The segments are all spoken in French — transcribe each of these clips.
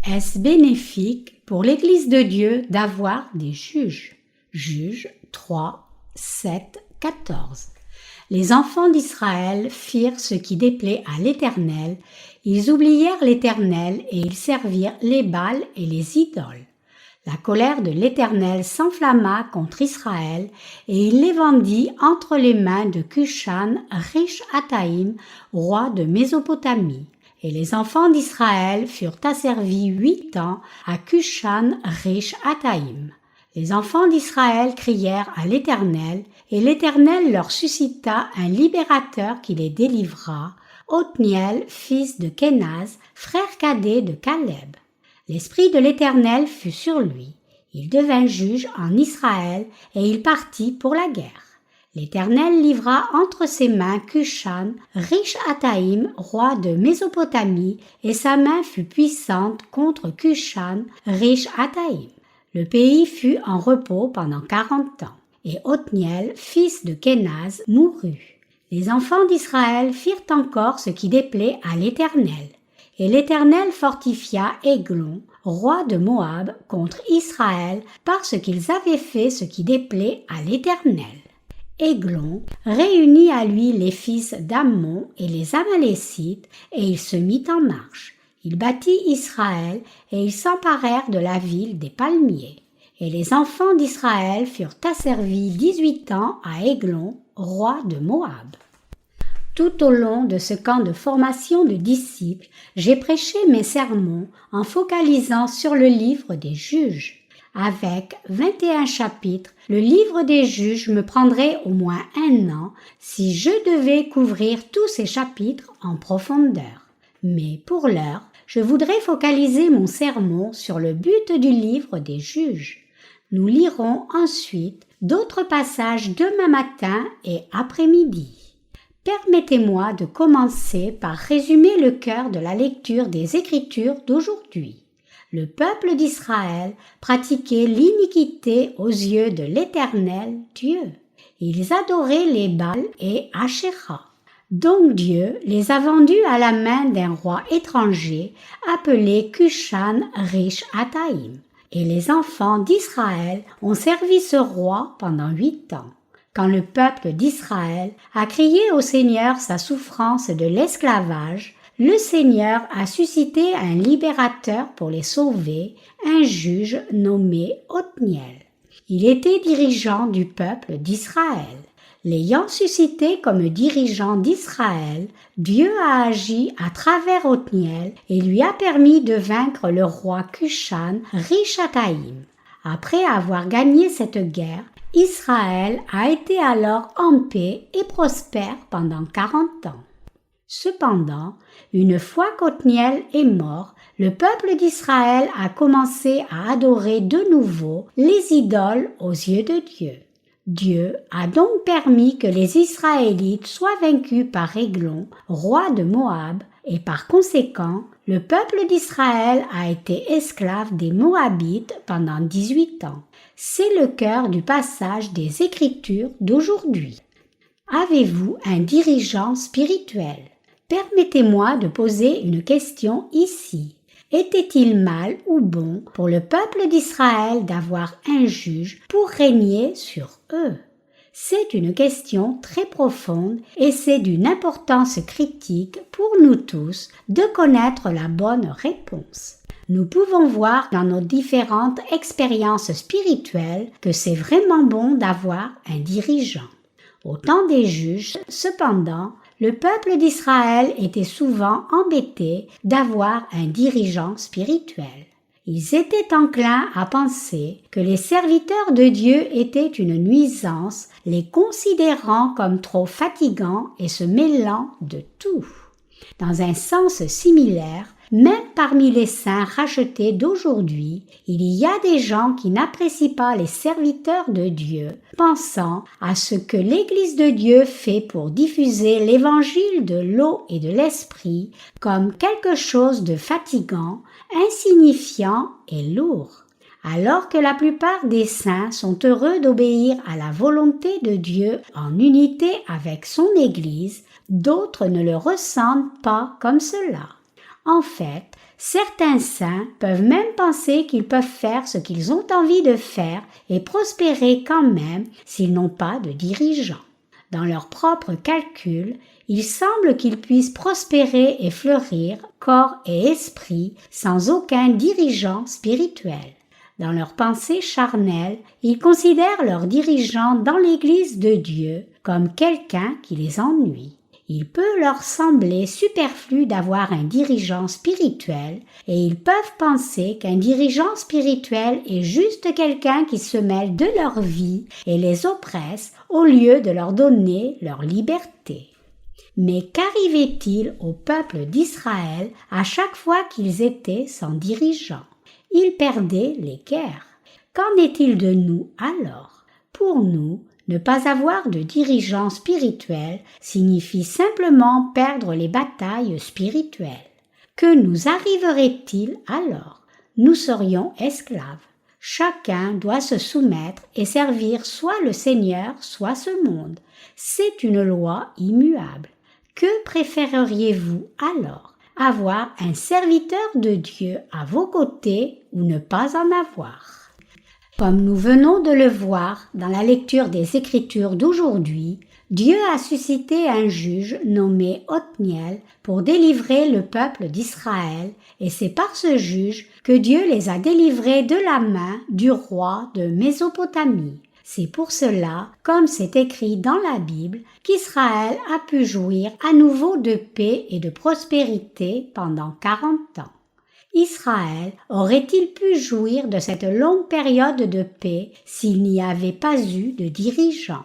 Est-ce bénéfique pour l'Église de Dieu d'avoir des juges? Juges 3, 7, 14. Les enfants d'Israël firent ce qui déplaît à l'Éternel. Ils oublièrent l'Éternel et ils servirent les Baals et les idoles. La colère de l'Éternel s'enflamma contre Israël et il les vendit entre les mains de Cushan Rish-Hataïm, roi de Mésopotamie. Et les enfants d'Israël furent asservis 8 ans à Cushan Rish-Hataïm. Les enfants d'Israël crièrent à l'Éternel, et l'Éternel leur suscita un libérateur qui les délivra, Othniel, fils de Kénaz, frère cadet de Caleb. L'esprit de l'Éternel fut sur lui. Il devint juge en Israël et il partit pour la guerre. L'Éternel livra entre ses mains Cushan Rish-Hataïm, roi de Mésopotamie, et sa main fut puissante contre Cushan Rish-Hataïm. Le pays fut en repos pendant 40 ans, et Othniel, fils de Kénaz, mourut. Les enfants d'Israël firent encore ce qui déplaît à l'Éternel. Et l'Éternel fortifia Églon, roi de Moab, contre Israël, parce qu'ils avaient fait ce qui déplaît à l'Éternel. Églon réunit à lui les fils d'Ammon et les Amalécites, et il se mit en marche. Il bâtit Israël, et ils s'emparèrent de la ville des palmiers. Et les enfants d'Israël furent asservis 18 ans à Églon, roi de Moab. Tout au long de ce camp de formation de disciples, j'ai prêché mes sermons en focalisant sur le livre des juges. Avec 21 chapitres, le livre des juges me prendrait au moins 1 an si je devais couvrir tous ces chapitres en profondeur. Mais pour l'heure, je voudrais focaliser mon sermon sur le but du livre des juges. Nous lirons ensuite d'autres passages demain matin et après-midi. Permettez-moi de commencer par résumer le cœur de la lecture des Écritures d'aujourd'hui. Le peuple d'Israël pratiquait l'iniquité aux yeux de l'Éternel Dieu. Ils adoraient les Baals et Ashéra. Donc Dieu les a vendus à la main d'un roi étranger appelé Cushan Rish-Hataïm. Et les enfants d'Israël ont servi ce roi pendant 8 ans. Quand le peuple d'Israël a crié au Seigneur sa souffrance de l'esclavage, le Seigneur a suscité un libérateur pour les sauver, un juge nommé Othniel. Il était dirigeant du peuple d'Israël. L'ayant suscité comme dirigeant d'Israël, Dieu a agi à travers Othniel et lui a permis de vaincre le roi Cushan Rish-Hataïm. Après avoir gagné cette guerre, Israël a été alors en paix et prospère pendant 40 ans. Cependant, une fois qu'Othniel est mort, le peuple d'Israël a commencé à adorer de nouveau les idoles aux yeux de Dieu. Dieu a donc permis que les Israélites soient vaincus par Églon, roi de Moab, et par conséquent, le peuple d'Israël a été esclave des Moabites pendant 18 ans. C'est le cœur du passage des Écritures d'aujourd'hui. Avez-vous un dirigeant spirituel? Permettez-moi de poser une question ici. Était-il mal ou bon pour le peuple d'Israël d'avoir un juge pour régner sur eux? C'est une question très profonde et c'est d'une importance critique pour nous tous de connaître la bonne réponse. Nous pouvons voir dans nos différentes expériences spirituelles que c'est vraiment bon d'avoir un dirigeant. Au temps des juges, cependant, le peuple d'Israël était souvent embêté d'avoir un dirigeant spirituel. Ils étaient enclins à penser que les serviteurs de Dieu étaient une nuisance, les considérant comme trop fatigants et se mêlant de tout. Dans un sens similaire, même parmi les saints rachetés d'aujourd'hui, il y a des gens qui n'apprécient pas les serviteurs de Dieu, pensant à ce que l'Église de Dieu fait pour diffuser l'évangile de l'eau et de l'esprit comme quelque chose de fatigant, insignifiant et lourd. Alors que la plupart des saints sont heureux d'obéir à la volonté de Dieu en unité avec son Église, d'autres ne le ressentent pas comme cela. En fait, Certains saints peuvent même penser qu'ils peuvent faire ce qu'ils ont envie de faire et prospérer quand même s'ils n'ont pas de dirigeants. Dans leurs propres calculs, il semble qu'ils puissent prospérer et fleurir, corps et esprit, sans aucun dirigeant spirituel. Dans leurs pensées charnelles, ils considèrent leurs dirigeants dans l'Église de Dieu comme quelqu'un qui les ennuie. Il peut leur sembler superflu d'avoir un dirigeant spirituel et ils peuvent penser qu'un dirigeant spirituel est juste quelqu'un qui se mêle de leur vie et les oppresse au lieu de leur donner leur liberté. Mais qu'arrivait-il au peuple d'Israël à chaque fois qu'ils étaient sans dirigeant? Ils perdaient les guerres. Qu'en est-il de nous alors? Pour nous, ne pas avoir de dirigeant spirituel signifie simplement perdre les batailles spirituelles. Que nous arriverait-il alors? Nous serions esclaves. Chacun doit se soumettre et servir soit le Seigneur, soit ce monde. C'est une loi immuable. Que préféreriez-vous alors? Avoir un serviteur de Dieu à vos côtés ou ne pas en avoir? Comme nous venons de le voir dans la lecture des Écritures d'aujourd'hui, Dieu a suscité un juge nommé Othniel pour délivrer le peuple d'Israël, et c'est par ce juge que Dieu les a délivrés de la main du roi de Mésopotamie. C'est pour cela, comme c'est écrit dans la Bible, qu'Israël a pu jouir à nouveau de paix et de prospérité pendant 40 ans. Israël aurait-il pu jouir de cette longue période de paix s'il n'y avait pas eu de dirigeants?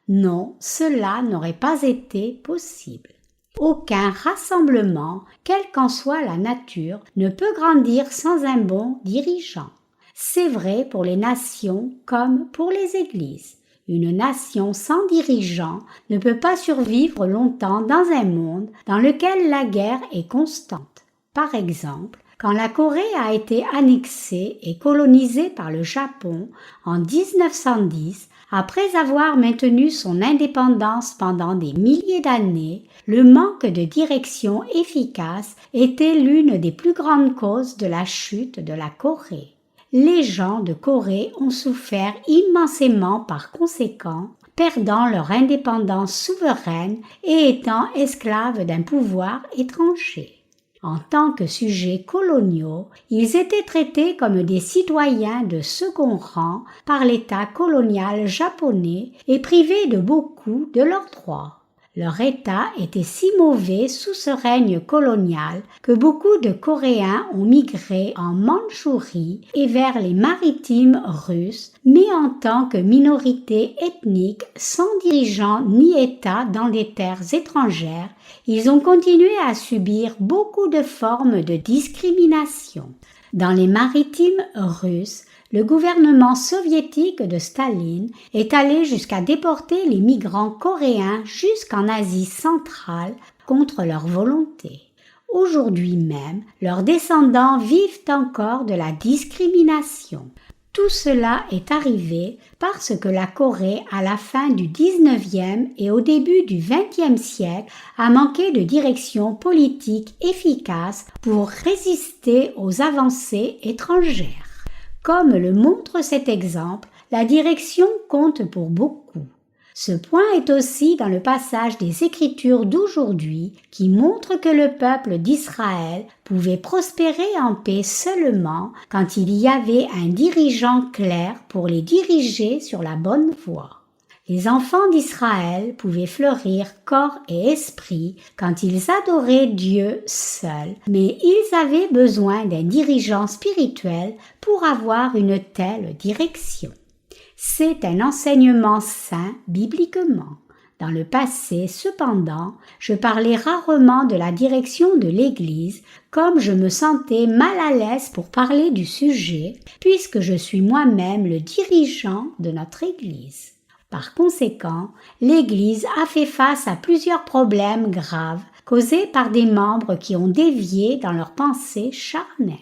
Non, cela n'aurait pas été possible. Aucun rassemblement, quelle qu'en soit la nature, ne peut grandir sans un bon dirigeant. C'est vrai pour les nations comme pour les églises. Une nation sans dirigeant ne peut pas survivre longtemps dans un monde dans lequel la guerre est constante. Par exemple, quand la Corée a été annexée et colonisée par le Japon en 1910, après avoir maintenu son indépendance pendant des milliers d'années, le manque de direction efficace était l'une des plus grandes causes de la chute de la Corée. Les gens de Corée ont souffert immensément par conséquent, perdant leur indépendance souveraine et étant esclaves d'un pouvoir étranger. En tant que sujets coloniaux, ils étaient traités comme des citoyens de second rang par l'État colonial japonais et privés de beaucoup de leurs droits. Leur état était si mauvais sous ce règne colonial que beaucoup de Coréens ont migré en Mandchourie et vers les maritimes russes, mais en tant que minorité ethnique sans dirigeants ni État dans des terres étrangères, ils ont continué à subir beaucoup de formes de discrimination. Dans les maritimes russes, le gouvernement soviétique de Staline est allé jusqu'à déporter les migrants coréens jusqu'en Asie centrale contre leur volonté. Aujourd'hui même, leurs descendants vivent encore de la discrimination. Tout cela est arrivé parce que la Corée, à la fin du 19e et au début du 20e siècle, a manqué de direction politique efficace pour résister aux avancées étrangères. Comme le montre cet exemple, la direction compte pour beaucoup. Ce point est aussi dans le passage des Écritures d'aujourd'hui qui montre que le peuple d'Israël pouvait prospérer en paix seulement quand il y avait un dirigeant clair pour les diriger sur la bonne voie. Les enfants d'Israël pouvaient fleurir corps et esprit quand ils adoraient Dieu seul, mais ils avaient besoin d'un dirigeant spirituel pour avoir une telle direction. C'est un enseignement sain bibliquement. Dans le passé, cependant, je parlais rarement de la direction de l'Église, comme je me sentais mal à l'aise pour parler du sujet, puisque je suis moi-même le dirigeant de notre Église. Par conséquent, l'Église a fait face à plusieurs problèmes graves causés par des membres qui ont dévié dans leurs pensées charnelles.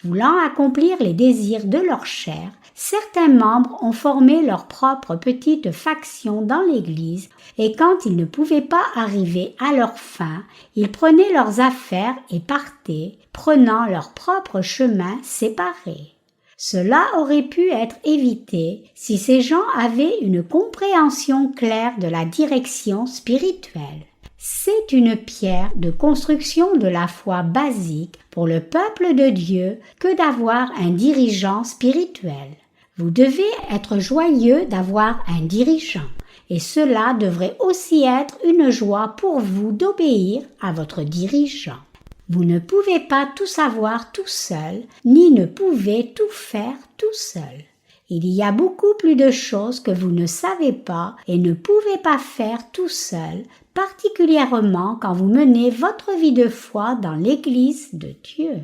Voulant accomplir les désirs de leur chair, certains membres ont formé leur propre petite faction dans l'Église et quand ils ne pouvaient pas arriver à leur fin, ils prenaient leurs affaires et partaient, prenant leur propre chemin séparé. Cela aurait pu être évité si ces gens avaient une compréhension claire de la direction spirituelle. C'est une pierre de construction de la foi basique pour le peuple de Dieu que d'avoir un dirigeant spirituel. Vous devez être joyeux d'avoir un dirigeant et cela devrait aussi être une joie pour vous d'obéir à votre dirigeant. Vous ne pouvez pas tout savoir tout seul, ni ne pouvez tout faire tout seul. Il y a beaucoup plus de choses que vous ne savez pas et ne pouvez pas faire tout seul, particulièrement quand vous menez votre vie de foi dans l'Église de Dieu.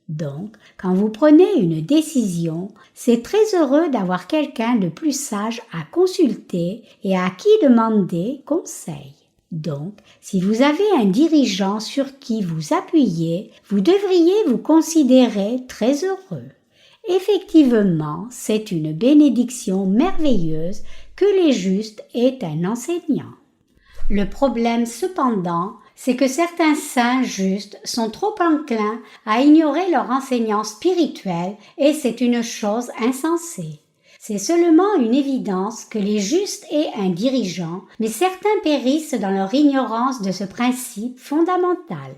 Donc, quand vous prenez une décision, c'est très heureux d'avoir quelqu'un de plus sage à consulter et à qui demander conseil. Donc, si vous avez un dirigeant sur qui vous appuyez, vous devriez vous considérer très heureux. Effectivement, c'est une bénédiction merveilleuse que les justes aient un enseignant. Le problème cependant, c'est que certains saints justes sont trop enclins à ignorer leur enseignant spirituel et c'est une chose insensée. C'est seulement une évidence que les justes aient un dirigeant, mais certains périssent dans leur ignorance de ce principe fondamental.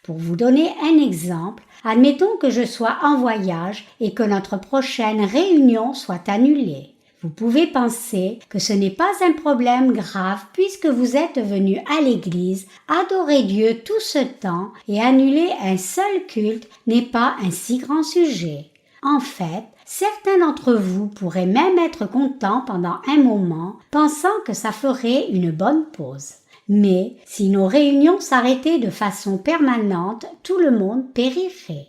Pour vous donner un exemple, admettons que je sois en voyage et que notre prochaine réunion soit annulée. Vous pouvez penser que ce n'est pas un problème grave puisque vous êtes venu à l'église, adorer Dieu tout ce temps et annuler un seul culte n'est pas un si grand sujet. En fait, certains d'entre vous pourraient même être contents pendant un moment, pensant que ça ferait une bonne pause. Mais si nos réunions s'arrêtaient de façon permanente, tout le monde périrait.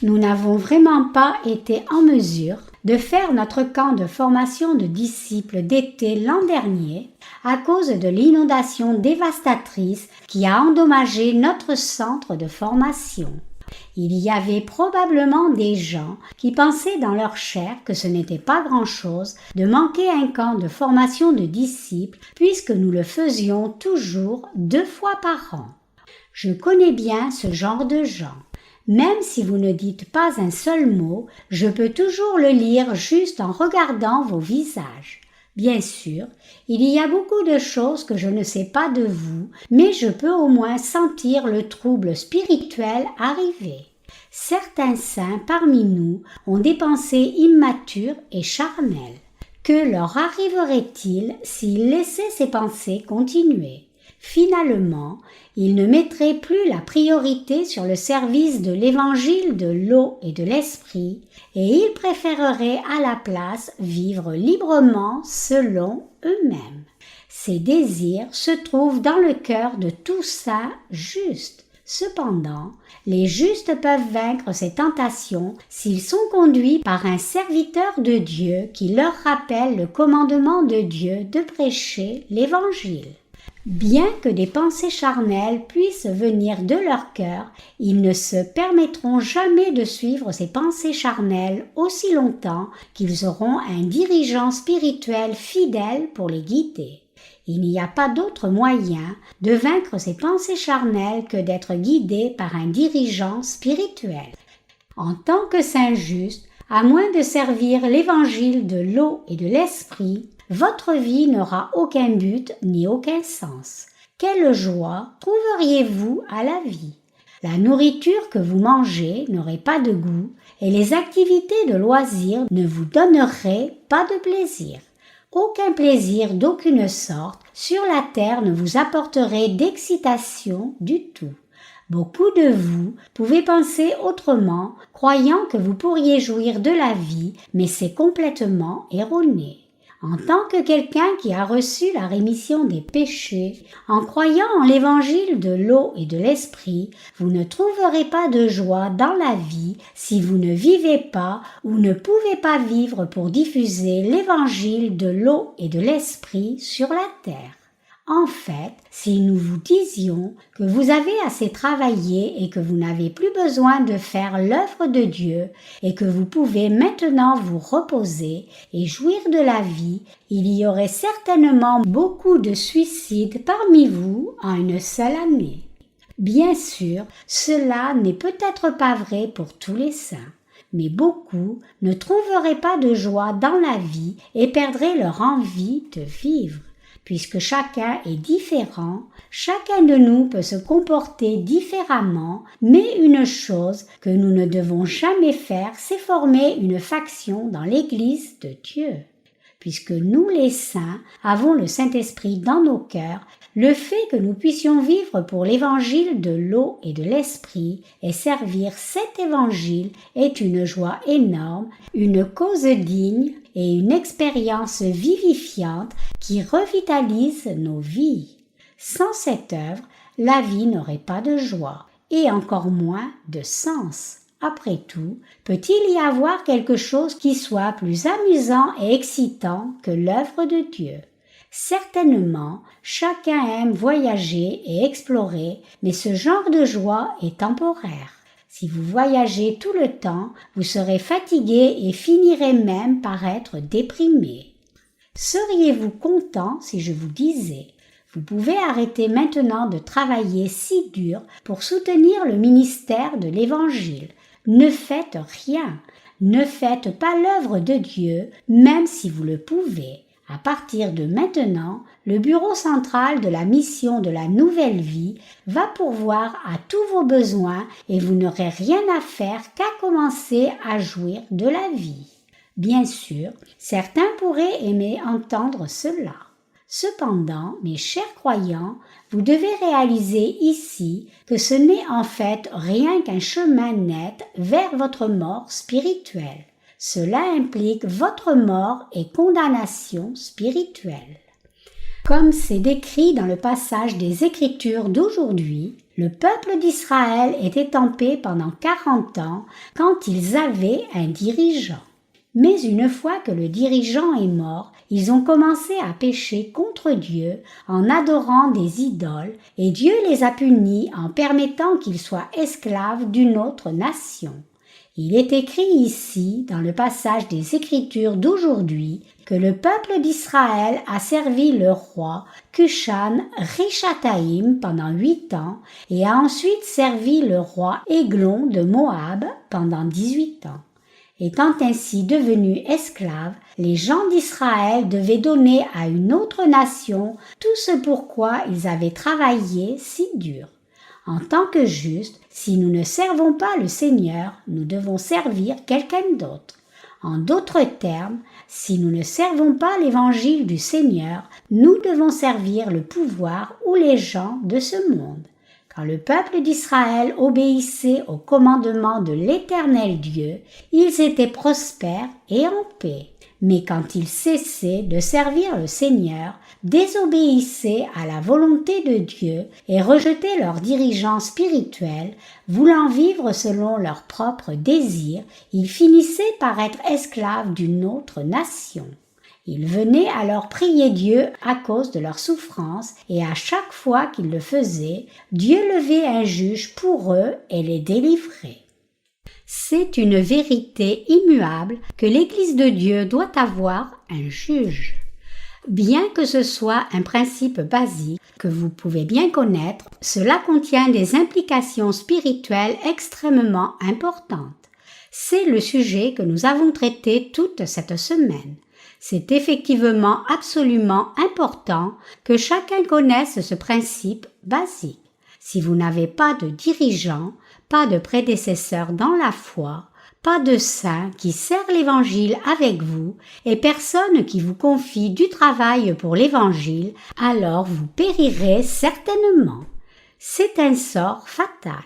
Nous n'avons vraiment pas été en mesure de faire notre camp de formation de disciples d'été l'an dernier à cause de l'inondation dévastatrice qui a endommagé notre centre de formation. Il y avait probablement des gens qui pensaient dans leur chair que ce n'était pas grand-chose de manquer un camp de formation de disciples puisque nous le faisions toujours 2 fois par an. Je connais bien ce genre de gens. Même si vous ne dites pas un seul mot, je peux toujours le lire juste en regardant vos visages. Bien sûr, il y a beaucoup de choses que je ne sais pas de vous, mais je peux au moins sentir le trouble spirituel arriver. Certains saints parmi nous ont des pensées immatures et charnelles. Que leur arriverait-il s'ils laissaient ces pensées continuer ? Finalement, ils ne mettraient plus la priorité sur le service de l'évangile de l'eau et de l'esprit, et ils préféreraient à la place vivre librement selon eux-mêmes. Ces désirs se trouvent dans le cœur de tout saint juste. Cependant, les justes peuvent vaincre ces tentations s'ils sont conduits par un serviteur de Dieu qui leur rappelle le commandement de Dieu de prêcher l'Évangile. Bien que des pensées charnelles puissent venir de leur cœur, ils ne se permettront jamais de suivre ces pensées charnelles aussi longtemps qu'ils auront un dirigeant spirituel fidèle pour les guider. Il n'y a pas d'autre moyen de vaincre ces pensées charnelles que d'être guidé par un dirigeant spirituel. En tant que saint juste, à moins de servir l'évangile de l'eau et de l'esprit, votre vie n'aura aucun but ni aucun sens. Quelle joie trouveriez-vous à la vie? La nourriture que vous mangez n'aurait pas de goût et les activités de loisirs ne vous donneraient pas de plaisir. Aucun plaisir d'aucune sorte sur la terre ne vous apporterait d'excitation du tout. Beaucoup de vous pouvez penser autrement, croyant que vous pourriez jouir de la vie, mais c'est complètement erroné. En tant que quelqu'un qui a reçu la rémission des péchés, en croyant en l'évangile de l'eau et de l'esprit, vous ne trouverez pas de joie dans la vie si vous ne vivez pas ou ne pouvez pas vivre pour diffuser l'évangile de l'eau et de l'esprit sur la terre. En fait, si nous vous disions que vous avez assez travaillé et que vous n'avez plus besoin de faire l'œuvre de Dieu et que vous pouvez maintenant vous reposer et jouir de la vie, il y aurait certainement beaucoup de suicides parmi vous en une seule année. Bien sûr, cela n'est peut-être pas vrai pour tous les saints, mais beaucoup ne trouveraient pas de joie dans la vie et perdraient leur envie de vivre. Puisque chacun est différent, chacun de nous peut se comporter différemment, mais une chose que nous ne devons jamais faire, c'est former une faction dans l'Église de Dieu. Puisque nous les saints avons le Saint-Esprit dans nos cœurs, le fait que nous puissions vivre pour l'évangile de l'eau et de l'esprit et servir cet évangile est une joie énorme, une cause digne et une expérience vivifiante qui revitalise nos vies. Sans cette œuvre, la vie n'aurait pas de joie et encore moins de sens. Après tout, peut-il y avoir quelque chose qui soit plus amusant et excitant que l'œuvre de Dieu? Certainement, chacun aime voyager et explorer, mais ce genre de joie est temporaire. Si vous voyagez tout le temps, vous serez fatigué et finirez même par être déprimé. Seriez-vous content si je vous disais: vous pouvez arrêter maintenant de travailler si dur pour soutenir le ministère de l'Évangile. Ne faites rien. Ne faites pas l'œuvre de Dieu, même si vous le pouvez. À partir de maintenant, le bureau central de la mission de la nouvelle vie va pourvoir à tous vos besoins et vous n'aurez rien à faire qu'à commencer à jouir de la vie. Bien sûr, certains pourraient aimer entendre cela. Cependant, mes chers croyants, vous devez réaliser ici que ce n'est en fait rien qu'un chemin net vers votre mort spirituelle. Cela implique votre mort et condamnation spirituelle. Comme c'est décrit dans le passage des Écritures d'aujourd'hui, le peuple d'Israël était en paix pendant 40 ans quand ils avaient un dirigeant. Mais une fois que le dirigeant est mort, ils ont commencé à pécher contre Dieu en adorant des idoles et Dieu les a punis en permettant qu'ils soient esclaves d'une autre nation. Il est écrit ici, dans le passage des Écritures d'aujourd'hui, que le peuple d'Israël a servi le roi Cushan Rishataïm pendant 8 ans et a ensuite servi le roi Églon de Moab pendant 18 ans. Étant ainsi devenus esclaves, les gens d'Israël devaient donner à une autre nation tout ce pourquoi ils avaient travaillé si dur. En tant que justes, si nous ne servons pas le Seigneur, nous devons servir quelqu'un d'autre. En d'autres termes, si nous ne servons pas l'évangile du Seigneur, nous devons servir le pouvoir ou les gens de ce monde. Quand le peuple d'Israël obéissait au commandement de l'Éternel Dieu, ils étaient prospères et en paix. Mais quand ils cessaient de servir le Seigneur, désobéissaient à la volonté de Dieu et rejetaient leurs dirigeants spirituels, voulant vivre selon leurs propres désirs, ils finissaient par être esclaves d'une autre nation. Ils venaient alors prier Dieu à cause de leurs souffrances et à chaque fois qu'ils le faisaient, Dieu levait un juge pour eux et les délivrait. C'est une vérité immuable que l'Église de Dieu doit avoir un juge. Bien que ce soit un principe basique que vous pouvez bien connaître, cela contient des implications spirituelles extrêmement importantes. C'est le sujet que nous avons traité toute cette semaine. C'est effectivement absolument important que chacun connaisse ce principe basique. Si vous n'avez pas de dirigeant, pas de prédécesseur dans la foi, pas de saint qui sert l'Évangile avec vous et personne qui vous confie du travail pour l'Évangile, alors vous périrez certainement. C'est un sort fatal.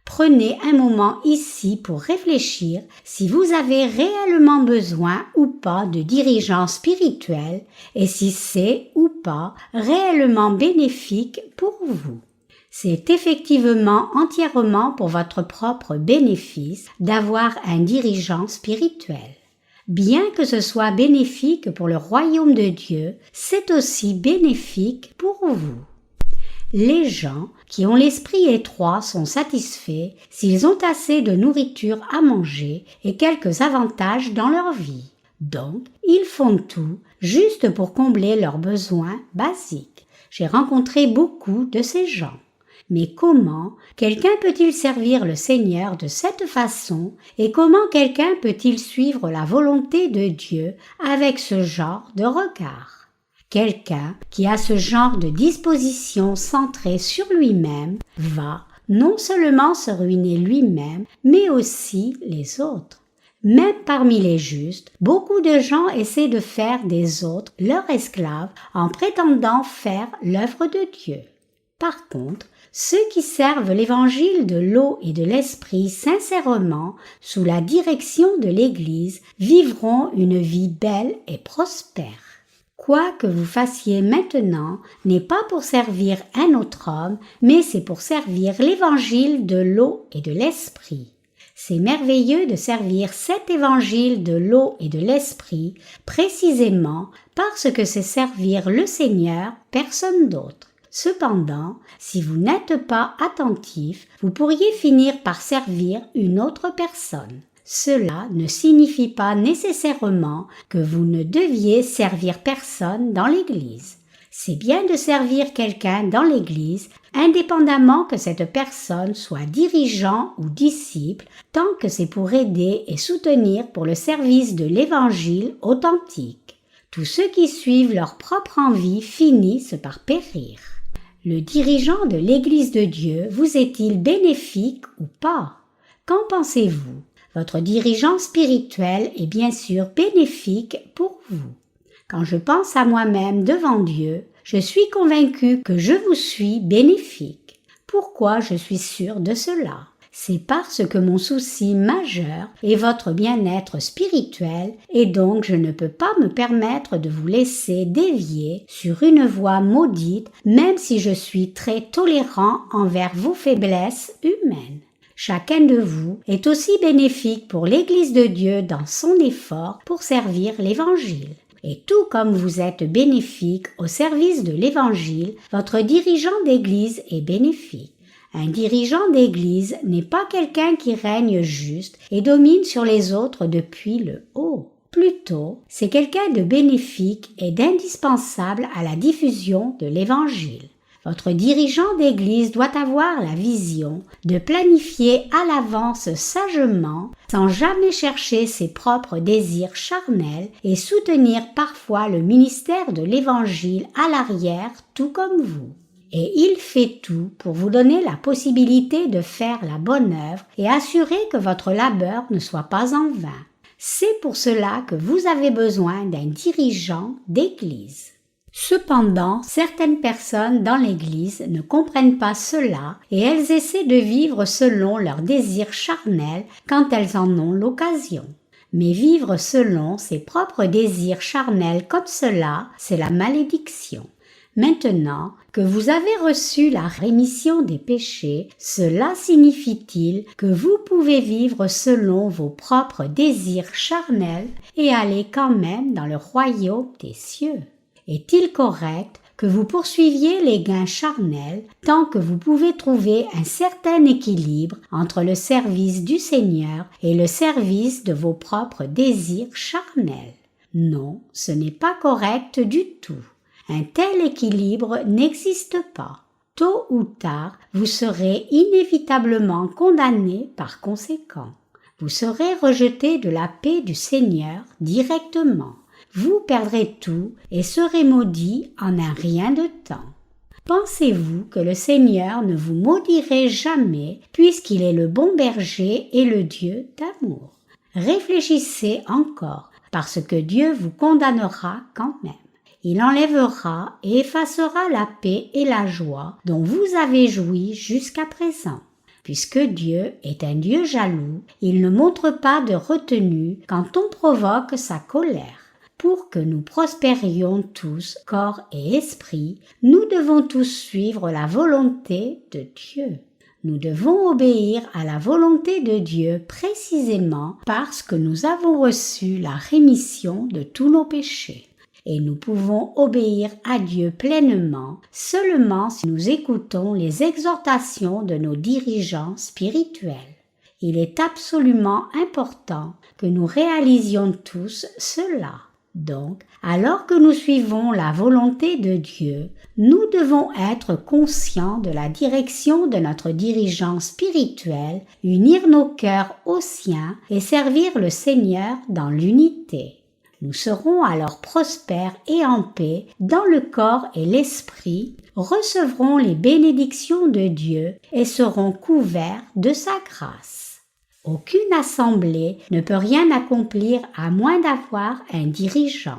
Prenez un moment ici pour réfléchir si vous avez réellement besoin ou pas de dirigeants spirituels et si c'est ou pas réellement bénéfique pour vous. C'est effectivement entièrement pour votre propre bénéfice d'avoir un dirigeant spirituel. Bien que ce soit bénéfique pour le royaume de Dieu, c'est aussi bénéfique pour vous. Les gens qui ont l'esprit étroit sont satisfaits s'ils ont assez de nourriture à manger et quelques avantages dans leur vie. Donc, ils font tout juste pour combler leurs besoins basiques. J'ai rencontré beaucoup de ces gens. Mais comment quelqu'un peut-il servir le Seigneur de cette façon et comment quelqu'un peut-il suivre la volonté de Dieu avec ce genre de regard? Quelqu'un qui a ce genre de disposition centrée sur lui-même va non seulement se ruiner lui-même, mais aussi les autres. Même parmi les justes, beaucoup de gens essaient de faire des autres leurs esclaves en prétendant faire l'œuvre de Dieu. Par contre, ceux qui servent l'évangile de l'eau et de l'esprit sincèrement, sous la direction de l'Église, vivront une vie belle et prospère. Quoi que vous fassiez maintenant n'est pas pour servir un autre homme, mais c'est pour servir l'évangile de l'eau et de l'esprit. C'est merveilleux de servir cet évangile de l'eau et de l'esprit, précisément parce que c'est servir le Seigneur, personne d'autre. Cependant, si vous n'êtes pas attentif, vous pourriez finir par servir une autre personne. Cela ne signifie pas nécessairement que vous ne deviez servir personne dans l'Église. C'est bien de servir quelqu'un dans l'Église, indépendamment que cette personne soit dirigeant ou disciple, tant que c'est pour aider et soutenir pour le service de l'Évangile authentique. Tous ceux qui suivent leur propre envie finissent par périr. Le dirigeant de l'Église de Dieu vous est-il bénéfique ou pas? Qu'en pensez-vous? Votre dirigeant spirituel est bien sûr bénéfique pour vous. Quand je pense à moi-même devant Dieu, je suis convaincu que je vous suis bénéfique. Pourquoi je suis sûr de cela? C'est parce que mon souci majeur est votre bien-être spirituel et donc je ne peux pas me permettre de vous laisser dévier sur une voie maudite même si je suis très tolérant envers vos faiblesses humaines. Chacun de vous est aussi bénéfique pour l'Église de Dieu dans son effort pour servir l'Évangile. Et tout comme vous êtes bénéfique au service de l'Évangile, votre dirigeant d'Église est bénéfique. Un dirigeant d'Église n'est pas quelqu'un qui règne juste et domine sur les autres depuis le haut. Plutôt, c'est quelqu'un de bénéfique et d'indispensable à la diffusion de l'Évangile. Votre dirigeant d'Église doit avoir la vision de planifier à l'avance sagement, sans jamais chercher ses propres désirs charnels et soutenir parfois le ministère de l'Évangile à l'arrière tout comme vous. Et il fait tout pour vous donner la possibilité de faire la bonne œuvre et assurer que votre labeur ne soit pas en vain. C'est pour cela que vous avez besoin d'un dirigeant d'Église. Cependant, certaines personnes dans l'Église ne comprennent pas cela et elles essaient de vivre selon leurs désirs charnels quand elles en ont l'occasion. Mais vivre selon ses propres désirs charnels comme cela, c'est la malédiction. Maintenant que vous avez reçu la rémission des péchés, cela signifie-t-il que vous pouvez vivre selon vos propres désirs charnels et aller quand même dans le royaume des cieux? Est-il correct que vous poursuiviez les gains charnels tant que vous pouvez trouver un certain équilibre entre le service du Seigneur et le service de vos propres désirs charnels? Non, ce n'est pas correct du tout. Un tel équilibre n'existe pas. Tôt ou tard, vous serez inévitablement condamné par conséquent. Vous serez rejeté de la paix du Seigneur directement. Vous perdrez tout et serez maudit en un rien de temps. Pensez-vous que le Seigneur ne vous maudirait jamais puisqu'il est le bon berger et le Dieu d'amour? Réfléchissez encore, parce que Dieu vous condamnera quand même. Il enlèvera et effacera la paix et la joie dont vous avez joui jusqu'à présent. Puisque Dieu est un Dieu jaloux, il ne montre pas de retenue quand on provoque sa colère. Pour que nous prospérions tous, corps et esprit, nous devons tous suivre la volonté de Dieu. Nous devons obéir à la volonté de Dieu précisément parce que nous avons reçu la rémission de tous nos péchés. Et nous pouvons obéir à Dieu pleinement seulement si nous écoutons les exhortations de nos dirigeants spirituels. Il est absolument important que nous réalisions tous cela. Donc, alors que nous suivons la volonté de Dieu, nous devons être conscients de la direction de notre dirigeant spirituel, unir nos cœurs aux siens et servir le Seigneur dans l'unité. Nous serons alors prospères et en paix dans le corps et l'esprit, recevrons les bénédictions de Dieu et serons couverts de sa grâce. Aucune assemblée ne peut rien accomplir à moins d'avoir un dirigeant.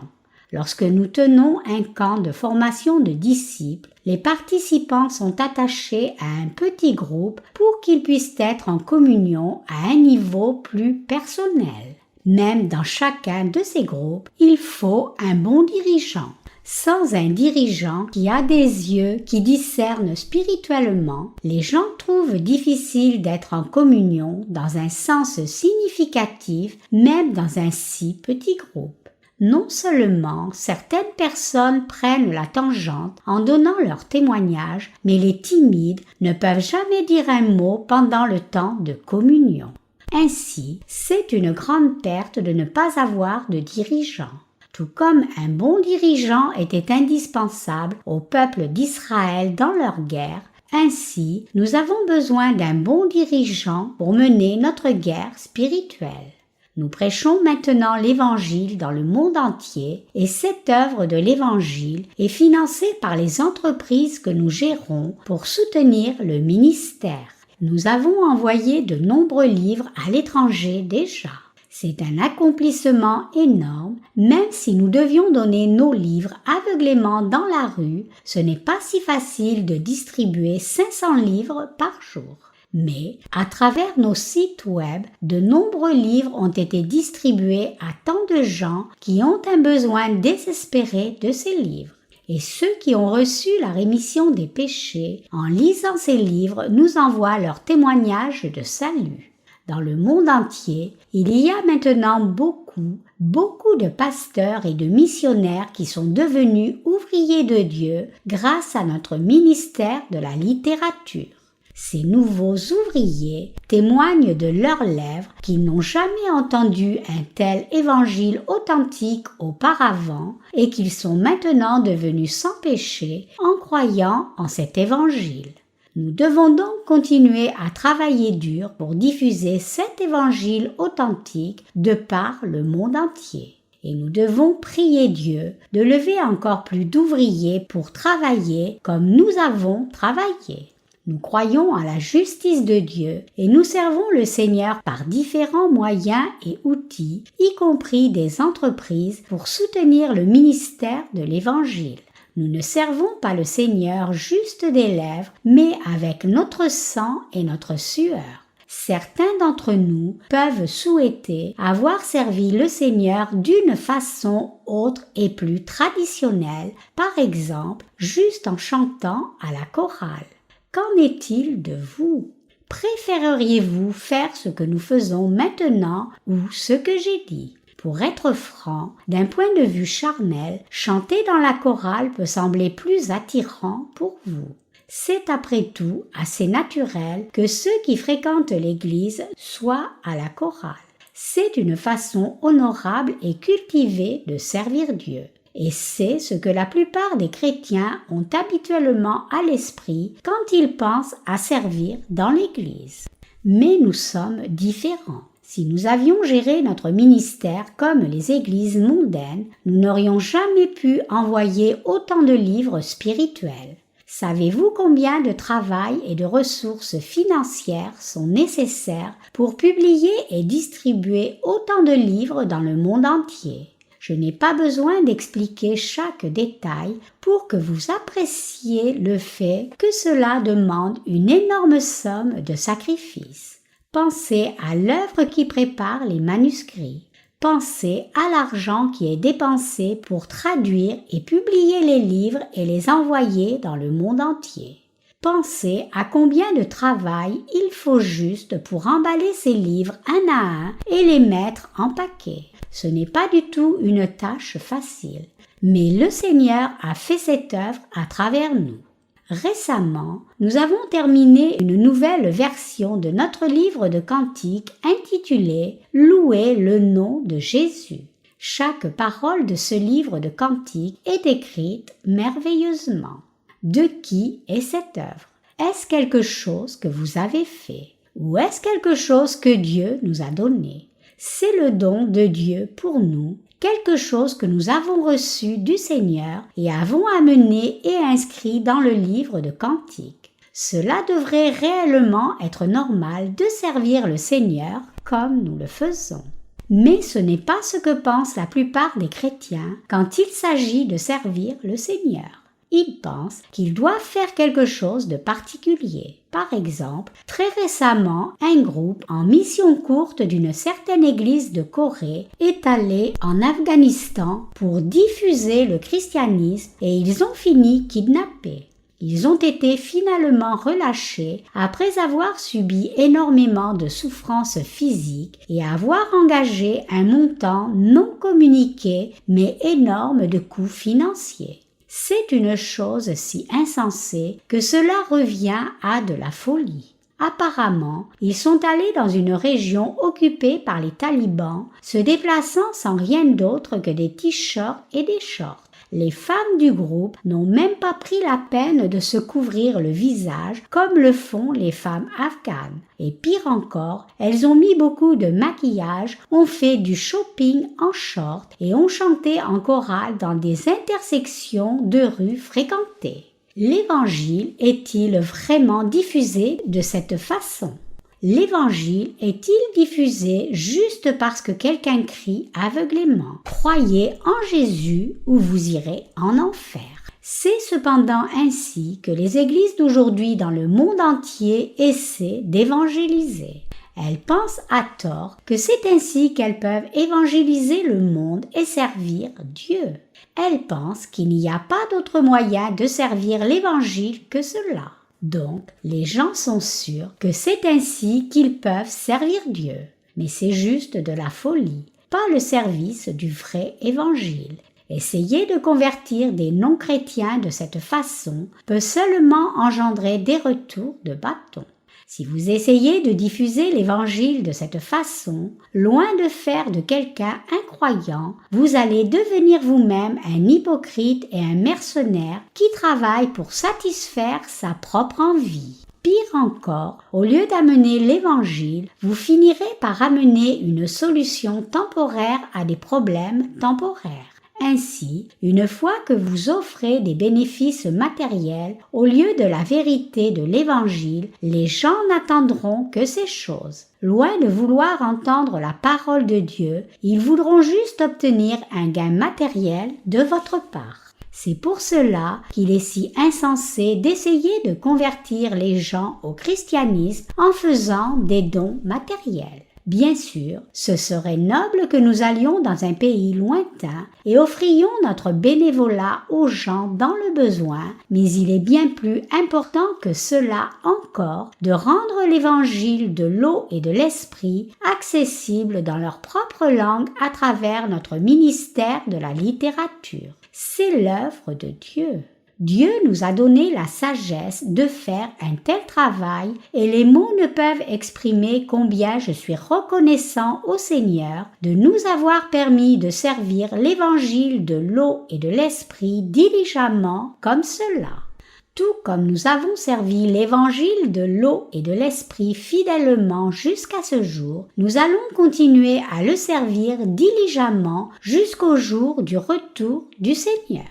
Lorsque nous tenons un camp de formation de disciples, les participants sont attachés à un petit groupe pour qu'ils puissent être en communion à un niveau plus personnel. Même dans chacun de ces groupes, il faut un bon dirigeant. Sans un dirigeant qui a des yeux qui discernent spirituellement, les gens trouvent difficile d'être en communion dans un sens significatif, même dans un si petit groupe. Non seulement certaines personnes prennent la tangente en donnant leur témoignage, mais les timides ne peuvent jamais dire un mot pendant le temps de communion. Ainsi, c'est une grande perte de ne pas avoir de dirigeant. Tout comme un bon dirigeant était indispensable au peuple d'Israël dans leur guerre, ainsi nous avons besoin d'un bon dirigeant pour mener notre guerre spirituelle. Nous prêchons maintenant l'Évangile dans le monde entier et cette œuvre de l'Évangile est financée par les entreprises que nous gérons pour soutenir le ministère. Nous avons envoyé de nombreux livres à l'étranger déjà. C'est un accomplissement énorme, même si nous devions donner nos livres aveuglément dans la rue, ce n'est pas si facile de distribuer 500 livres par jour. Mais, à travers nos sites web, de nombreux livres ont été distribués à tant de gens qui ont un besoin désespéré de ces livres. Et ceux qui ont reçu la rémission des péchés, en lisant ces livres, nous envoient leur témoignage de salut. Dans le monde entier, il y a maintenant beaucoup de pasteurs et de missionnaires qui sont devenus ouvriers de Dieu grâce à notre ministère de la littérature. Ces nouveaux ouvriers témoignent de leurs lèvres qu'ils n'ont jamais entendu un tel évangile authentique auparavant et qu'ils sont maintenant devenus sans péché en croyant en cet évangile. Nous devons donc continuer à travailler dur pour diffuser cet évangile authentique de par le monde entier. Et nous devons prier Dieu de lever encore plus d'ouvriers pour travailler comme nous avons travaillé. Nous croyons à la justice de Dieu et nous servons le Seigneur par différents moyens et outils, y compris des entreprises pour soutenir le ministère de l'Évangile. Nous ne servons pas le Seigneur juste des lèvres, mais avec notre sang et notre sueur. Certains d'entre nous peuvent souhaiter avoir servi le Seigneur d'une façon autre et plus traditionnelle, par exemple juste en chantant à la chorale. Qu'en est-il de vous? Préféreriez-vous faire ce que nous faisons maintenant ou ce que j'ai dit? Pour être franc, d'un point de vue charnel, chanter dans la chorale peut sembler plus attirant pour vous. C'est après tout assez naturel que ceux qui fréquentent l'église soient à la chorale. C'est une façon honorable et cultivée de servir Dieu. Et c'est ce que la plupart des chrétiens ont habituellement à l'esprit quand ils pensent à servir dans l'église. Mais nous sommes différents. Si nous avions géré notre ministère comme les églises mondaines, nous n'aurions jamais pu envoyer autant de livres spirituels. Savez-vous combien de travail et de ressources financières sont nécessaires pour publier et distribuer autant de livres dans le monde entier? Je n'ai pas besoin d'expliquer chaque détail pour que vous appréciez le fait que cela demande une énorme somme de sacrifices. Pensez à l'œuvre qui prépare les manuscrits. Pensez à l'argent qui est dépensé pour traduire et publier les livres et les envoyer dans le monde entier. Pensez à combien de travail il faut juste pour emballer ces livres un à un et les mettre en paquet. Ce n'est pas du tout une tâche facile, mais le Seigneur a fait cette œuvre à travers nous. Récemment, nous avons terminé une nouvelle version de notre livre de cantiques intitulé « Louez le nom de Jésus ». Chaque parole de ce livre de cantiques est écrite merveilleusement. De qui est cette œuvre? Est-ce quelque chose que vous avez fait? Ou est-ce quelque chose que Dieu nous a donné? C'est le don de Dieu pour nous, quelque chose que nous avons reçu du Seigneur et avons amené et inscrit dans le livre de cantiques. Cela devrait réellement être normal de servir le Seigneur comme nous le faisons. Mais ce n'est pas ce que pensent la plupart des chrétiens quand il s'agit de servir le Seigneur. Ils pensent qu'ils doivent faire quelque chose de particulier. Par exemple, très récemment, un groupe en mission courte d'une certaine église de Corée est allé en Afghanistan pour diffuser le christianisme et ils ont fini kidnappés. Ils ont été finalement relâchés après avoir subi énormément de souffrances physiques et avoir engagé un montant non communiqué mais énorme de coûts financiers. C'est une chose si insensée que cela revient à de la folie. Apparemment, ils sont allés dans une région occupée par les talibans, se déplaçant sans rien d'autre que des t-shirts et des shorts. Les femmes du groupe n'ont même pas pris la peine de se couvrir le visage comme le font les femmes afghanes. Et pire encore, elles ont mis beaucoup de maquillage, ont fait du shopping en short et ont chanté en chorale dans des intersections de rues fréquentées. L'Évangile est-il vraiment diffusé de cette façon? L'Évangile est-il diffusé juste parce que quelqu'un crie aveuglément « Croyez en Jésus ou vous irez en enfer ». C'est cependant ainsi que les églises d'aujourd'hui dans le monde entier essaient d'évangéliser. Elles pensent à tort que c'est ainsi qu'elles peuvent évangéliser le monde et servir Dieu. Elles pensent qu'il n'y a pas d'autre moyen de servir l'Évangile que cela. Donc, les gens sont sûrs que c'est ainsi qu'ils peuvent servir Dieu. Mais c'est juste de la folie, pas le service du vrai Évangile. Essayer de convertir des non-chrétiens de cette façon peut seulement engendrer des retours de bâton. Si vous essayez de diffuser l'Évangile de cette façon, loin de faire de quelqu'un un croyant, vous allez devenir vous-même un hypocrite et un mercenaire qui travaille pour satisfaire sa propre envie. Pire encore, au lieu d'amener l'Évangile, vous finirez par amener une solution temporaire à des problèmes temporaires. Ainsi, une fois que vous offrez des bénéfices matériels au lieu de la vérité de l'Évangile, les gens n'attendront que ces choses. Loin de vouloir entendre la parole de Dieu, ils voudront juste obtenir un gain matériel de votre part. C'est pour cela qu'il est si insensé d'essayer de convertir les gens au christianisme en faisant des dons matériels. Bien sûr, ce serait noble que nous allions dans un pays lointain et offrions notre bénévolat aux gens dans le besoin, mais il est bien plus important que cela encore de rendre l'évangile de l'eau et de l'esprit accessible dans leur propre langue à travers notre ministère de la littérature. C'est l'œuvre de Dieu. Dieu nous a donné la sagesse de faire un tel travail et les mots ne peuvent exprimer combien je suis reconnaissant au Seigneur de nous avoir permis de servir l'évangile de l'eau et de l'esprit diligemment comme cela. Tout comme nous avons servi l'évangile de l'eau et de l'esprit fidèlement jusqu'à ce jour, nous allons continuer à le servir diligemment jusqu'au jour du retour du Seigneur.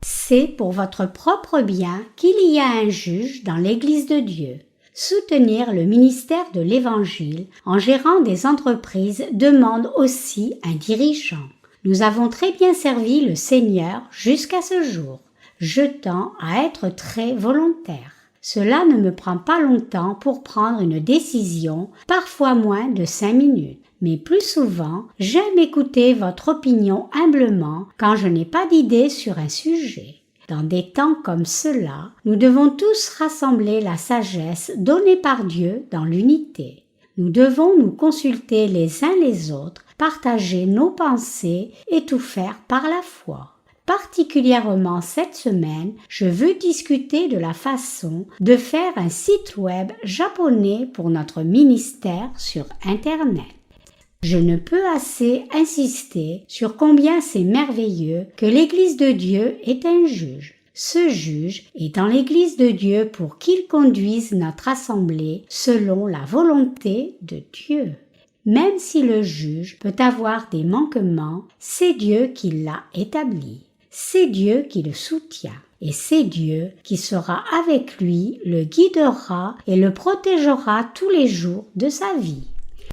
C'est pour votre propre bien qu'il y a un juge dans l'Église de Dieu. Soutenir le ministère de l'Évangile en gérant des entreprises demande aussi un dirigeant. Nous avons très bien servi le Seigneur jusqu'à ce jour. Je tends à être très volontaire. Cela ne me prend pas longtemps pour prendre une décision, parfois moins de 5 minutes. Mais plus souvent, j'aime écouter votre opinion humblement quand je n'ai pas d'idée sur un sujet. Dans des temps comme cela, nous devons tous rassembler la sagesse donnée par Dieu dans l'unité. Nous devons nous consulter les uns les autres, partager nos pensées et tout faire par la foi. Particulièrement cette semaine, je veux discuter de la façon de faire un site web japonais pour notre ministère sur Internet. Je ne peux assez insister sur combien c'est merveilleux que l'Église de Dieu est un juge. Ce juge est dans l'Église de Dieu pour qu'il conduise notre assemblée selon la volonté de Dieu. Même si le juge peut avoir des manquements, c'est Dieu qui l'a établi. C'est Dieu qui le soutient. Et c'est Dieu qui sera avec lui, le guidera et le protégera tous les jours de sa vie.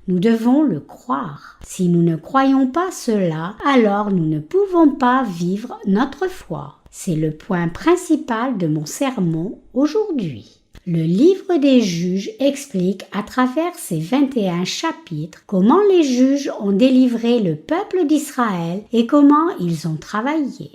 Nous devons le croire. Si nous ne croyons pas cela, alors nous ne pouvons pas vivre notre foi. C'est le point principal de mon sermon aujourd'hui. Le livre des juges explique à travers ses 21 chapitres comment les juges ont délivré le peuple d'Israël et comment ils ont travaillé.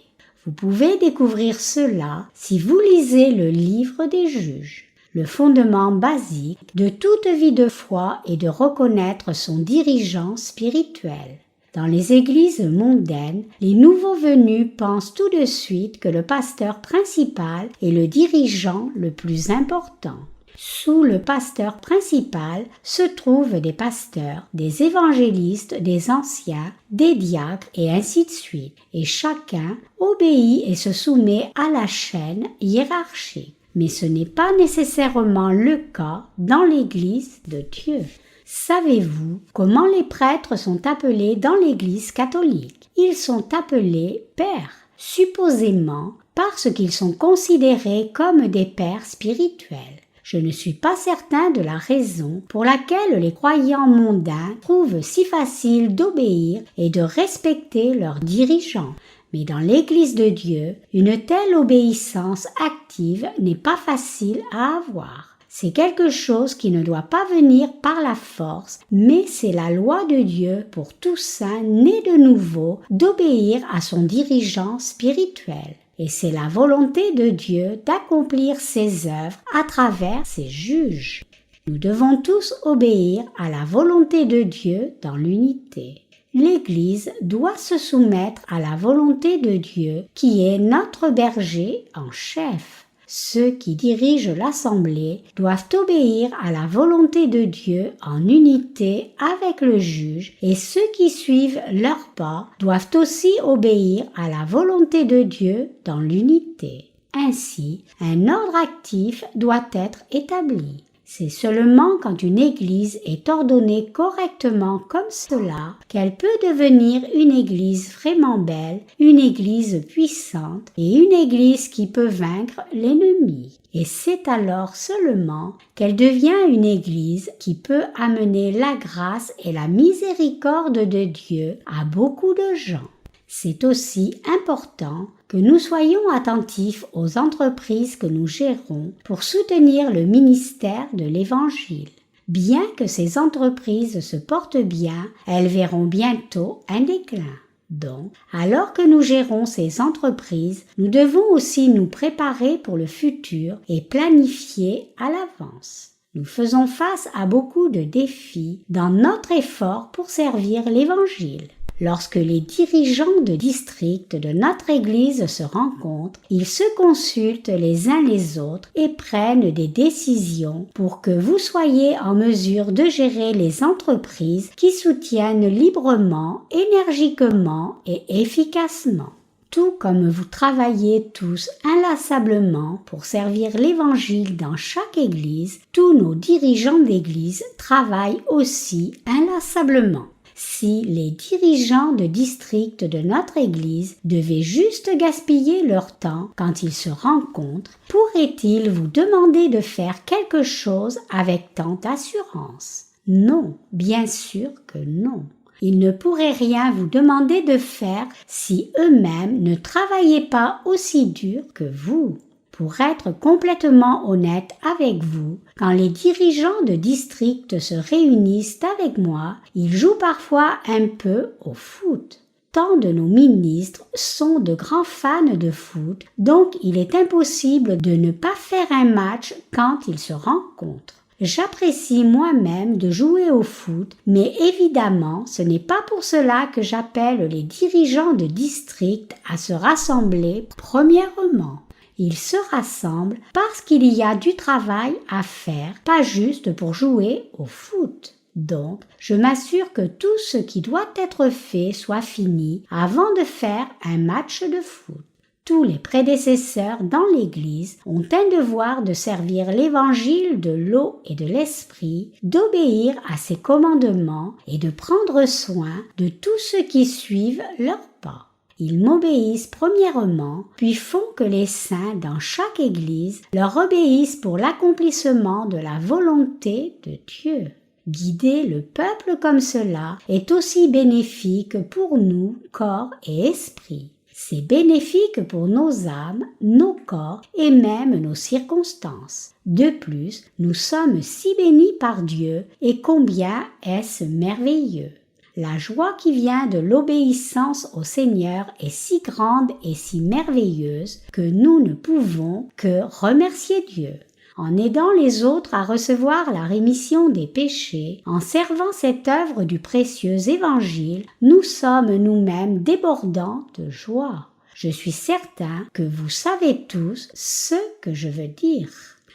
Vous pouvez découvrir cela si vous lisez le livre des juges. Le fondement basique de toute vie de foi est de reconnaître son dirigeant spirituel. Dans les églises mondaines, les nouveaux venus pensent tout de suite que le pasteur principal est le dirigeant le plus important. Sous le pasteur principal se trouvent des pasteurs, des évangélistes, des anciens, des diacres et ainsi de suite. Et chacun obéit et se soumet à la chaîne hiérarchique. Mais ce n'est pas nécessairement le cas dans l'Église de Dieu. Savez-vous comment les prêtres sont appelés dans l'Église catholique? Ils sont appelés pères, supposément parce qu'ils sont considérés comme des pères spirituels. Je ne suis pas certain de la raison pour laquelle les croyants mondains trouvent si facile d'obéir et de respecter leurs dirigeants. Mais dans l'Église de Dieu, une telle obéissance active n'est pas facile à avoir. C'est quelque chose qui ne doit pas venir par la force, mais c'est la loi de Dieu pour tout saint né de nouveau d'obéir à son dirigeant spirituel. Et c'est la volonté de Dieu d'accomplir ses œuvres à travers ses juges. Nous devons tous obéir à la volonté de Dieu dans l'unité. L'Église doit se soumettre à la volonté de Dieu qui est notre berger en chef. Ceux qui dirigent l'assemblée doivent obéir à la volonté de Dieu en unité avec le juge et ceux qui suivent leurs pas doivent aussi obéir à la volonté de Dieu dans l'unité. Ainsi, un ordre actif doit être établi. C'est seulement quand une église est ordonnée correctement comme cela qu'elle peut devenir une église vraiment belle, une église puissante et une église qui peut vaincre l'ennemi. Et c'est alors seulement qu'elle devient une église qui peut amener la grâce et la miséricorde de Dieu à beaucoup de gens. C'est aussi important que nous soyons attentifs aux entreprises que nous gérons pour soutenir le ministère de l'Évangile. Bien que ces entreprises se portent bien, elles verront bientôt un déclin. Donc, alors que nous gérons ces entreprises, nous devons aussi nous préparer pour le futur et planifier à l'avance. Nous faisons face à beaucoup de défis dans notre effort pour servir l'Évangile. Lorsque les dirigeants de district de notre Église se rencontrent, ils se consultent les uns les autres et prennent des décisions pour que vous soyez en mesure de gérer les entreprises qui soutiennent librement, énergiquement et efficacement. Tout comme vous travaillez tous inlassablement pour servir l'Évangile dans chaque Église, tous nos dirigeants d'Église travaillent aussi inlassablement. Si les dirigeants de district de notre Église devaient juste gaspiller leur temps quand ils se rencontrent, pourraient-ils vous demander de faire quelque chose avec tant d'assurance? Non, bien sûr que non. Ils ne pourraient rien vous demander de faire si eux-mêmes ne travaillaient pas aussi dur que vous. Pour être complètement honnête avec vous, quand les dirigeants de district se réunissent avec moi, ils jouent parfois un peu au foot. Tant de nos ministres sont de grands fans de foot, donc il est impossible de ne pas faire un match quand ils se rencontrent. J'apprécie moi-même de jouer au foot, mais évidemment, ce n'est pas pour cela que j'appelle les dirigeants de district à se rassembler. Premièrement, ils se rassemblent parce qu'il y a du travail à faire, pas juste pour jouer au foot. Donc, je m'assure que tout ce qui doit être fait soit fini avant de faire un match de foot. Tous les prédécesseurs dans l'Église ont un devoir de servir l'Évangile de l'eau et de l'Esprit, d'obéir à ses commandements et de prendre soin de tous ceux qui suivent leurs pas. Ils m'obéissent premièrement, puis font que les saints dans chaque Église leur obéissent pour l'accomplissement de la volonté de Dieu. Guider le peuple comme cela est aussi bénéfique pour nous, corps et esprit. C'est bénéfique pour nos âmes, nos corps et même nos circonstances. De plus, nous sommes si bénis par Dieu et combien est-ce merveilleux. La joie qui vient de l'obéissance au Seigneur est si grande et si merveilleuse que nous ne pouvons que remercier Dieu. En aidant les autres à recevoir la rémission des péchés, en servant cette œuvre du précieux Évangile, nous sommes nous-mêmes débordants de joie. Je suis certain que vous savez tous ce que je veux dire.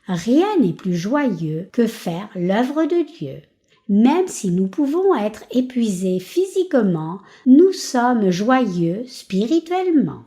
Rien n'est plus joyeux que faire l'œuvre de Dieu. Même si nous pouvons être épuisés physiquement, nous sommes joyeux spirituellement.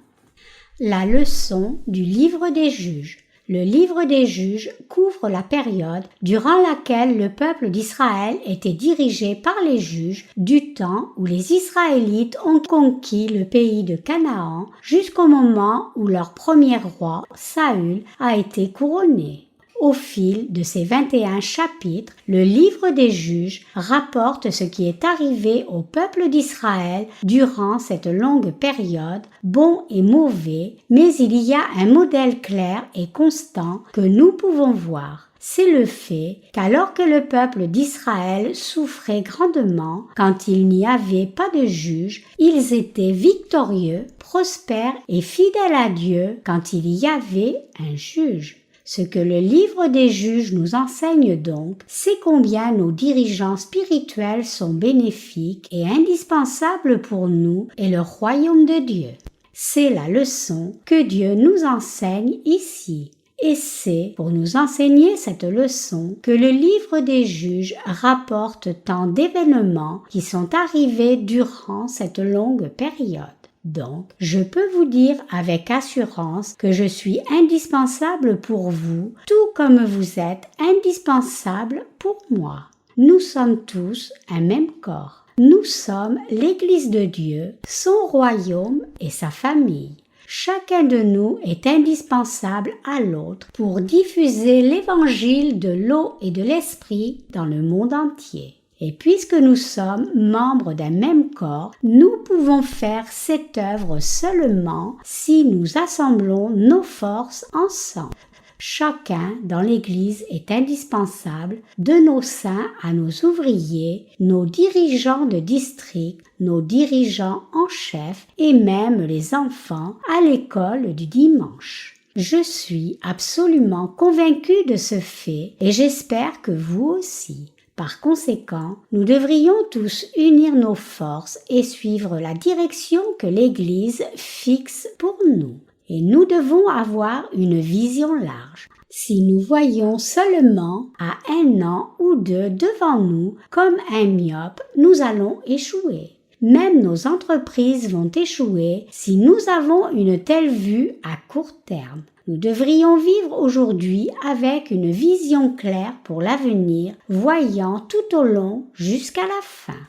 La leçon du livre des juges. Le livre des juges couvre la période durant laquelle le peuple d'Israël était dirigé par les juges du temps où les Israélites ont conquis le pays de Canaan jusqu'au moment où leur premier roi, Saül, a été couronné. Au fil de ces 21 chapitres, le livre des juges rapporte ce qui est arrivé au peuple d'Israël durant cette longue période, bon et mauvais, mais il y a un modèle clair et constant que nous pouvons voir. C'est le fait qu'alors que le peuple d'Israël souffrait grandement, quand il n'y avait pas de juges, ils étaient victorieux, prospères et fidèles à Dieu quand il y avait un juge. Ce que le livre des juges nous enseigne donc, c'est combien nos dirigeants spirituels sont bénéfiques et indispensables pour nous et le royaume de Dieu. C'est la leçon que Dieu nous enseigne ici. Et c'est pour nous enseigner cette leçon que le livre des juges rapporte tant d'événements qui sont arrivés durant cette longue période. Donc, je peux vous dire avec assurance que je suis indispensable pour vous, tout comme vous êtes indispensable pour moi. Nous sommes tous un même corps. Nous sommes l'Église de Dieu, son royaume et sa famille. Chacun de nous est indispensable à l'autre pour diffuser l'évangile de l'eau et de l'esprit dans le monde entier. Et puisque nous sommes membres d'un même corps, nous pouvons faire cette œuvre seulement si nous assemblons nos forces ensemble. Chacun dans l'Église est indispensable, de nos saints à nos ouvriers, nos dirigeants de district, nos dirigeants en chef et même les enfants à l'école du dimanche. Je suis absolument convaincue de ce fait et j'espère que vous aussi. Par conséquent, nous devrions tous unir nos forces et suivre la direction que l'Église fixe pour nous. Et nous devons avoir une vision large. Si nous voyons seulement à 1 an ou 2 devant nous comme un myope, nous allons échouer. Même nos entreprises vont échouer si nous avons une telle vue à court terme. Nous devrions vivre aujourd'hui avec une vision claire pour l'avenir, voyant tout au long jusqu'à la fin.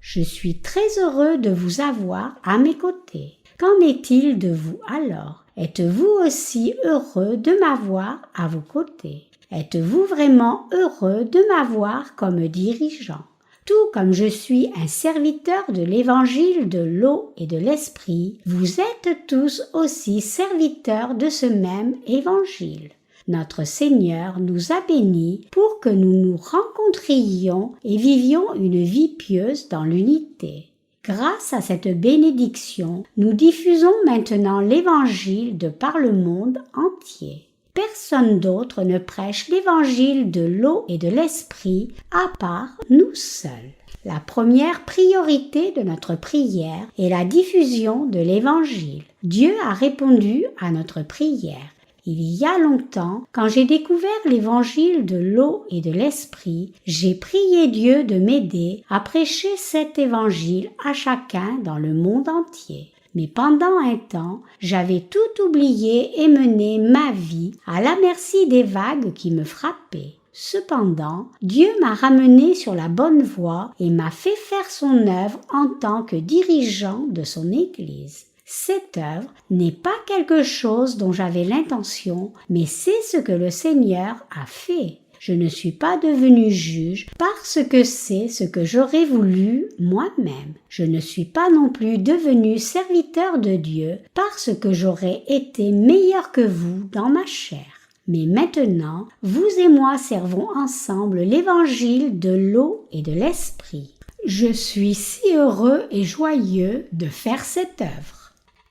Je suis très heureux de vous avoir à mes côtés. Qu'en est-il de vous alors? Êtes-vous aussi heureux de m'avoir à vos côtés? Êtes-vous vraiment heureux de m'avoir comme dirigeant? Tout comme je suis un serviteur de l'évangile de l'eau et de l'esprit, vous êtes tous aussi serviteurs de ce même évangile. Notre Seigneur nous a bénis pour que nous nous rencontrions et vivions une vie pieuse dans l'unité. Grâce à cette bénédiction, nous diffusons maintenant l'Évangile de par le monde entier. Personne d'autre ne prêche l'Évangile de l'eau et de l'Esprit à part nous seuls. La première priorité de notre prière est la diffusion de l'Évangile. Dieu a répondu à notre prière. Il y a longtemps, quand j'ai découvert l'Évangile de l'eau et de l'Esprit, j'ai prié Dieu de m'aider à prêcher cet Évangile à chacun dans le monde entier. Mais pendant un temps, j'avais tout oublié et mené ma vie à la merci des vagues qui me frappaient. Cependant, Dieu m'a ramené sur la bonne voie et m'a fait faire son œuvre en tant que dirigeant de son Église. Cette œuvre n'est pas quelque chose dont j'avais l'intention, mais c'est ce que le Seigneur a fait. Je ne suis pas devenu juge parce que c'est ce que j'aurais voulu moi-même. Je ne suis pas non plus devenu serviteur de Dieu parce que j'aurais été meilleur que vous dans ma chair. Mais maintenant, vous et moi servons ensemble l'Évangile de l'eau et de l'Esprit. Je suis si heureux et joyeux de faire cette œuvre.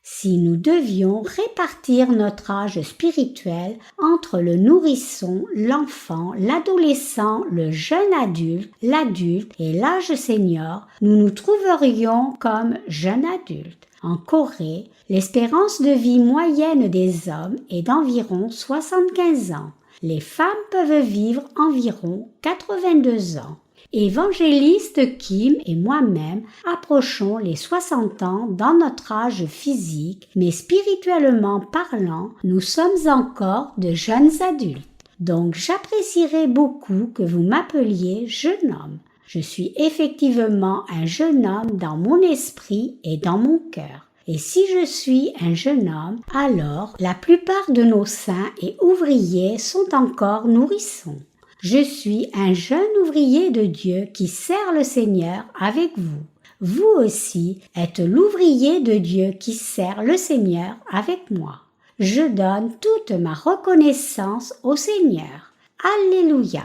Si nous devions répartir notre âge spirituel entre le nourrisson, l'enfant, l'adolescent, le jeune adulte, l'adulte et l'âge senior, nous nous trouverions comme jeunes adultes. En Corée, l'espérance de vie moyenne des hommes est d'environ 75 ans. Les femmes peuvent vivre environ 82 ans. Évangéliste Kim et moi-même approchons les 60 ans dans notre âge physique, mais spirituellement parlant, nous sommes encore de jeunes adultes. Donc j'apprécierais beaucoup que vous m'appeliez jeune homme. Je suis effectivement un jeune homme dans mon esprit et dans mon cœur. Et si je suis un jeune homme, alors la plupart de nos saints et ouvriers sont encore nourrissons. Je suis un jeune ouvrier de Dieu qui sert le Seigneur avec vous. Vous aussi êtes l'ouvrier de Dieu qui sert le Seigneur avec moi. Je donne toute ma reconnaissance au Seigneur. Alléluia!